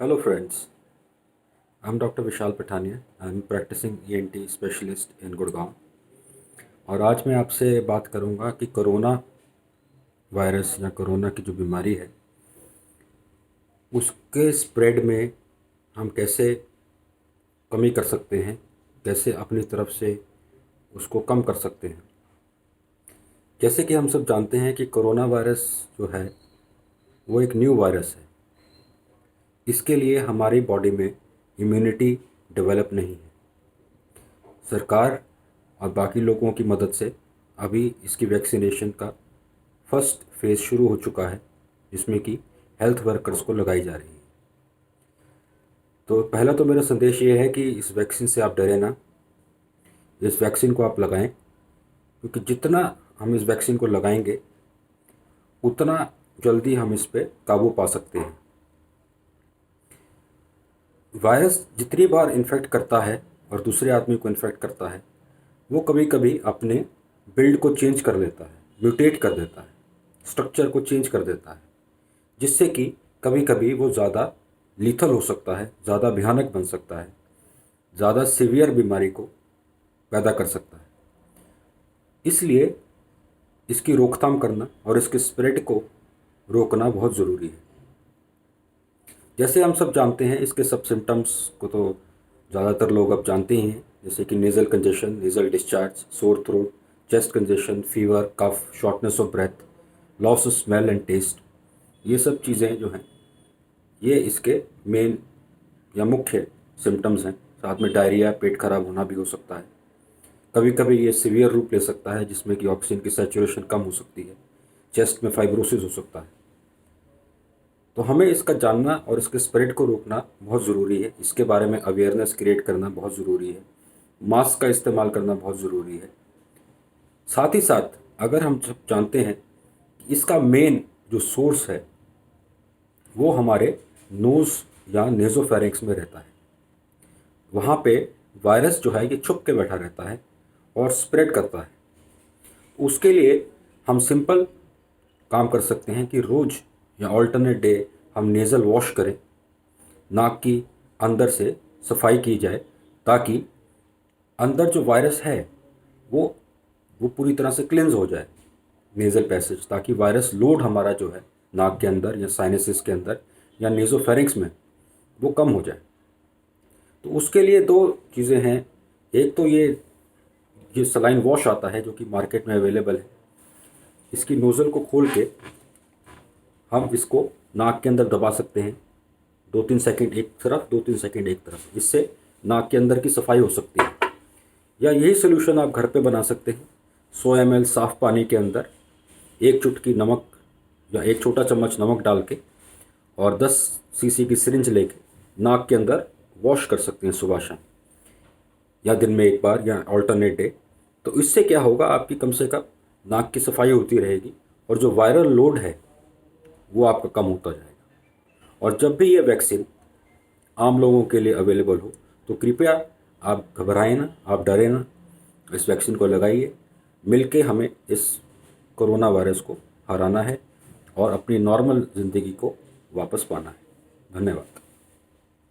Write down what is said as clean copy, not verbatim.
Hello friends, I'm Dr. Vishal Pathania. I am practicing ENT specialist in Gurgaon. और आज मैं आपसे बात करूंगा कि कोरोना वायरस या कोरोना की जो बीमारी है उसके स्प्रेड में हम कैसे कमी कर सकते हैं, कैसे अपनी तरफ से उसको कम कर सकते हैं। जैसे कि हम सब जानते हैं कि कोरोना वायरस जो है वो एक न्यू वायरस है। इसके लिए हमारी बॉडी में इम्यूनिटी डेवलप नहीं है। सरकार और बाकी लोगों की मदद से अभी इसकी वैक्सीनेशन का फर्स्ट फेज़ शुरू हो चुका है, जिसमें कि हेल्थ वर्कर्स को लगाई जा रही है। तो पहला तो मेरा संदेश ये है कि इस वैक्सीन से आप डरें ना, इस वैक्सीन को आप लगाएं, क्योंकि जितना हम इस वैक्सीन को लगाएंगे उतना जल्दी हम इस पर काबू पा सकते हैं। वायरस जितनी बार इन्फेक्ट करता है और दूसरे आदमी को इन्फेक्ट करता है, वो कभी कभी अपने बिल्ड को चेंज कर लेता है, म्यूटेट कर देता है, स्ट्रक्चर को चेंज कर देता है, जिससे कि कभी कभी वो ज़्यादा लीथल हो सकता है, ज़्यादा भयानक बन सकता है, ज़्यादा सीवियर बीमारी को पैदा कर सकता है। इसलिए इसकी रोकथाम करना और इसके स्प्रेड को रोकना बहुत ज़रूरी है। जैसे हम सब जानते हैं, इसके सब सिम्टम्स को तो ज़्यादातर लोग अब जानते ही हैं, जैसे कि nasal congestion, nasal discharge, sore throat, chest congestion, fever, cough, shortness of breath, loss of smell and taste. ये सब चीज़ें जो हैं ये इसके मेन या मुख्य सिम्टम्स हैं। साथ में डायरिया, पेट खराब होना भी हो सकता है। कभी कभी ये सीवियर रूप ले सकता है, जिसमें कि ऑक्सीजन की सैचुरेशन कम हो सकती है, चेस्ट में फाइब्रोसिस हो सकता है। तो हमें इसका जानना और इसके स्प्रेड को रोकना बहुत ज़रूरी है। इसके बारे में अवेयरनेस क्रिएट करना बहुत ज़रूरी है। मास्क का इस्तेमाल करना बहुत ज़रूरी है। साथ ही साथ अगर हम सब जानते हैं कि इसका मेन जो सोर्स है वो हमारे नोज़ या नेज़ोफेरिंक्स में रहता है। वहाँ पे वायरस जो है ये छुप के बैठा रहता है और स्प्रेड करता है। उसके लिए हम सिंपल काम कर सकते हैं कि रोज़ या ऑल्टरनेट डे हम नेज़ल वॉश करें, नाक की अंदर से सफाई की जाए, ताकि अंदर जो वायरस है वो वो पूरी तरह से क्लिनज़ हो जाए, नेज़ल पैसेज, ताकि वायरस लोड हमारा जो है नाक के अंदर या साइनसिस के अंदर या नेज़ोफेरिंक्स में वो कम हो जाए। तो उसके लिए दो चीज़ें हैं। एक तो ये सलाइन वॉश आता है जो कि मार्केट में अवेलेबल है। इसकी नोज़ल को खोल के हम इसको नाक के अंदर दबा सकते हैं, 2-3 सेकंड एक तरफ, 2-3 सेकंड एक तरफ। इससे नाक के अंदर की सफाई हो सकती है। या यही सोल्यूशन आप घर पे बना सकते हैं। 100 ml साफ़ पानी के अंदर एक चुटकी नमक या एक छोटा चम्मच नमक डाल के और 10 सीसी की सिरिंज लेके नाक के अंदर वॉश कर सकते हैं सुबह शाम, या दिन में एक बार, या ऑल्टरनेट डे। तो इससे क्या होगा, आपकी कम से कम नाक की सफाई होती रहेगी और जो वायरल लोड है वो आपका कम होता जाएगा। और जब भी ये वैक्सीन आम लोगों के लिए अवेलेबल हो तो कृपया आप घबराएं ना, आप डरें ना, इस वैक्सीन को लगाइए। मिलके हमें इस कोरोना वायरस को हराना है और अपनी नॉर्मल ज़िंदगी को वापस पाना है। धन्यवाद।